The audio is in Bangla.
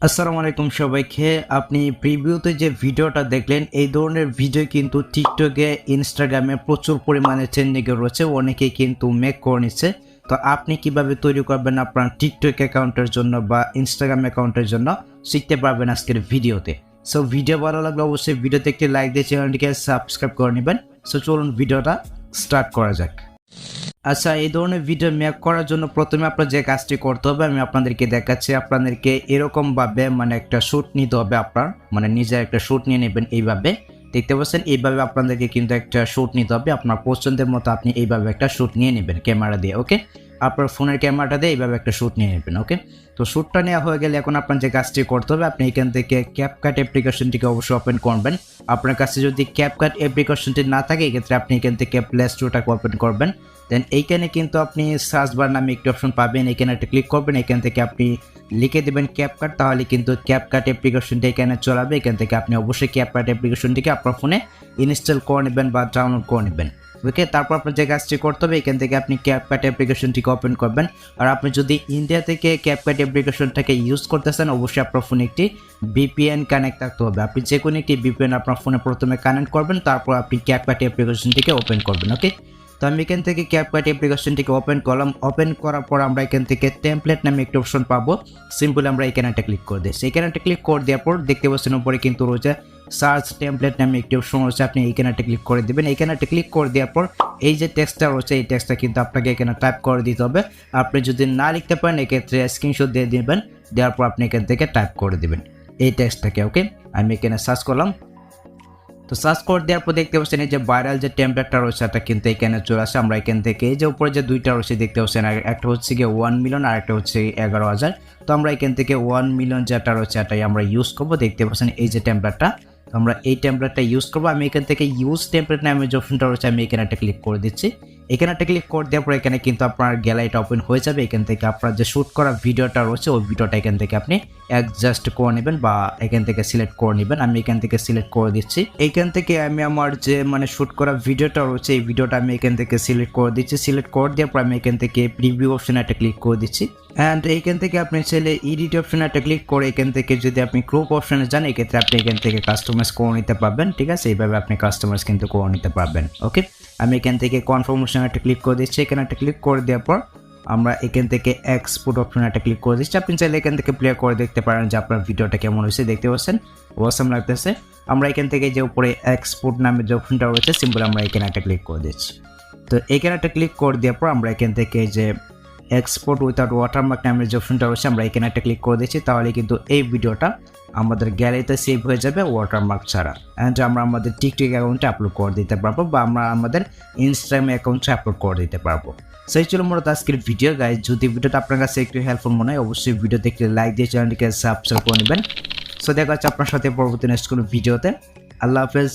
আসসালামু আলাইকুম সবাইকে। আপনি প্রিভিউতে যে ভিডিওটা দেখলেন এই ধরনের ভিডিও কিন্তু টিকটকে ইনস্টাগ্রামে প্রচুর পরিমাণে ট্রেন্ডিংয়ে রয়েছে, অনেকেই কিন্তু মেক করে নিচ্ছে। তো আপনি কিভাবে তৈরি করবেন আপনার টিকটক অ্যাকাউন্টের জন্য বা ইনস্টাগ্রাম অ্যাকাউন্টের জন্য শিখতে পারবেন আজকের ভিডিওতে। সো ভিডিও ভালো লাগলে অবশ্যই ভিডিওতে একটি লাইক দিয়ে চ্যানেলটিকে সাবস্ক্রাইব করে নেবেন। সো চলুন ভিডিওটা স্টার্ট করা যাক। আচ্ছা, এই ধরনের ভিডিও মেক করার জন্য প্রথমে আপনার যে কাজটি করতে হবে আমি আপনাদেরকে দেখাচ্ছি। আপনাদেরকে এরকমভাবে একটা শ্যুট নিতে হবে, আপনার নিজের একটা শ্যুট নিয়ে নেবেন। এইভাবে দেখতে পাচ্ছেন, এইভাবে আপনাদেরকে কিন্তু একটা শ্যুট নিতে হবে। আপনার পছন্দের মতো আপনি এইভাবে একটা শ্যুট নিয়ে নেবেন ক্যামেরা দিয়ে। ওকে, আপনার ফোনের ক্যামেরাটা দিয়ে এইভাবে একটা শ্যুট নিয়ে নেবেন। ওকে, তো শ্যুটটা নেওয়া হয়ে গেলে এখন আপনার যে কাজটি করতে হবে, আপনি এখান থেকে ক্যাপকাট অ্যাপ্লিকেশনটিকে অবশ্যই ওপেন করবেন। আপনার কাছে যদি ক্যাপকাট অ্যাপ্লিকেশনটি না থাকে এক্ষেত্রে আপনি এখান থেকে প্লে স্টোরটাকে ওপেন করবেন। দেন এইখানে কিন্তু আপনি সার্চ বার নামে একটি অপশন পাবেন, এখানে একটা ক্লিক করবেন। এখান থেকে আপনি লিখে দেবেন ক্যাপকাট, তাহলে কিন্তু ক্যাপকাট অ্যাপ্লিকেশনটি এখানে চলাবে। এখান থেকে আপনি অবশ্যই ক্যাপকাট অ্যাপ্লিকেশনটিকে আপনার ফোনে ইনস্টল করে নেবেন বা ডাউনলোড করে নেবেন। ওকে, তারপর আপনার যে কাজটি করতে হবে এখান থেকে আপনি ক্যাপকাট অ্যাপ্লিকেশনটিকে ওপেন করবেন। আর আপনি যদি ইন্ডিয়া থেকে ক্যাপকাট অ্যাপ্লিকেশনটাকে ইউজ করতেছেন অবশ্যই আপনার ফোনে একটি ভিপিএন কানেক্ট থাকতে হবে। আপনি যে কোনো একটি ভিপিএন আপনার ফোনে প্রথমে কানেক্ট করবেন, তারপর আপনি ক্যাপকাট অ্যাপ্লিকেশনটিকে ওপেন করবেন। ওকে, তো আমি এখান থেকে ক্যাপকাট অ্যাপ্লিকেশনটিকে ওপেন করলাম। ওপেন করার পর আমরা এখান থেকে টেমপ্লেট নামে একটি অপশন পাবো। সিম্পলি আমরা এখানে একটা ক্লিক করে দিচ্ছি। এখানে একটা ক্লিক করে দেওয়ার পর দেখতে পাচ্ছেন উপরে কিন্তু রয়েছে সার্চ টেমপ্লেট নামে একটি অপশন রয়েছে, আপনি এখানে একটা ক্লিক করে দেবেন। এখানে একটা ক্লিক করে দেওয়ার পর এই যে টেক্সটটা রয়েছে এই টেক্সটটা কিন্তু আপনাকে এখানে টাইপ করে দিতে হবে। আপনি যদি না লিখতে পারেন এক্ষেত্রে স্ক্রিনশট দিয়ে দিবেন, দেওয়ার পর আপনি এখান থেকে টাইপ করে দিবেন এই টেক্সটটাকে। ওকে, আমি এখানে সার্চ করলাম। তো সার্চ করে দেওয়ার পর দেখতে পাচ্ছেন এই যে ভাইরাল যে টেমপ্লেটটা রয়েছে এটা কিন্তু এখানে চলে আসে। আমরা এখান থেকে এই যে উপরে যে দুইটা রয়েছে দেখতে পাচ্ছেন, একটা হচ্ছে গিয়ে 1 মিলিয়ন আর একটা হচ্ছে 11,000। তো আমরা এখান থেকে 1 মিলিয়ন যেটা রয়েছে এটাই আমরা ইউজ করবো। দেখতে পাচ্ছেন এই যে টেমপ্লেটটা, আমরা এই টেমপ্লেটটা ইউজ করবো। আমি এখান থেকে ইউজ টেমপ্লেট নামে যে অপশনটা রয়েছে আমি এখানে একটা ক্লিক করে দিচ্ছি। এখানে একটা ক্লিক করে দেওয়ার পর এখানে কিন্তু আপনার গ্যালারিটা ওপেন হয়ে যাবে। এখান থেকে আপনার যে শ্যুট করা ভিডিওটা রয়েছে ওই ভিডিওটা এখান থেকে আপনি অ্যাডজাস্ট করে নেবেন বা এখান থেকে সিলেক্ট করে নেবেন। আমি এখান থেকে সিলেক্ট করে দিচ্ছি। এখান থেকে আমি আমার যে শ্যুট করা ভিডিওটা রয়েছে এই ভিডিওটা আমি এখান থেকে সিলেক্ট করে দিচ্ছি। সিলেক্ট করে দেওয়ার পর আমি এখান থেকে প্রিভিউ অপশনে একটা ক্লিক করে দিচ্ছি। অ্যান্ড এইখান থেকে আপনি চাইলে এডিট অপশনে একটা ক্লিক করে এখান থেকে যদি আপনি ক্রপ অপশনে যান এক্ষেত্রে আপনি এখান থেকে কাস্টমাইজ করে নিতে পারবেন। ঠিক আছে, এইভাবে আপনি কাস্টমাইজ কিন্তু করে নিতে পারবেন। ওকে, আমি এখান থেকে কনফার্মেশন একটা ক্লিক করে দিচ্ছি। এখানে একটা ক্লিক করে দেওয়ার পর আমরা এখান থেকে এক্সপোর্ট অপশনে একটা ক্লিক করে দিচ্ছি। আপনি চাইলে এখান থেকে প্লে করে দেখতে পারেন যে আপনার ভিডিওটা কেমন হয়েছে। দেখতে পাচ্ছেন ওয়াসাম লাগতেছে। আমরা এখান থেকে যে উপরে এক্সপোর্ট নামে যে অপশনটা রয়েছে সিম্পল আমরা এখানে একটা ক্লিক করে দিচ্ছি। তো এখানে একটা ক্লিক করে দেওয়ার পর আমরা এখান থেকে যে এক্সপোর্ট উইথাউট ওয়াটারমার্ক নামের যে অপশনটা রয়েছে আমরা এখানে একটা ক্লিক করে দিচ্ছি। তাহলে কিন্তু এই ভিডিওটা আমাদের গ্যালারিতে সেভ হয়ে যাবে ওয়াটারমার্ক ছাড়া। অ্যান্ড আমরা আমাদের টিকটক অ্যাকাউন্টে আপলোড করে দিতে পারবো বা আমরা আমাদের ইনস্টাগ্রাম অ্যাকাউন্টে আপলোড করে দিতে পারবো। সেই ছিল মূলত আজকের ভিডিও গাইজ। যদি ভিডিওটা আপনার কাছে একটু হেল্পফুল মনে হয় অবশ্যই ভিডিও দেখলে লাইক দিয়ে চ্যানেলটিকে সাবস্ক্রাইব করে নেবেন। সো দেখা হচ্ছে আপনার সাথে পরবর্তী নেক্সট কোনো ভিডিওতে। আল্লাহ হাফেজ।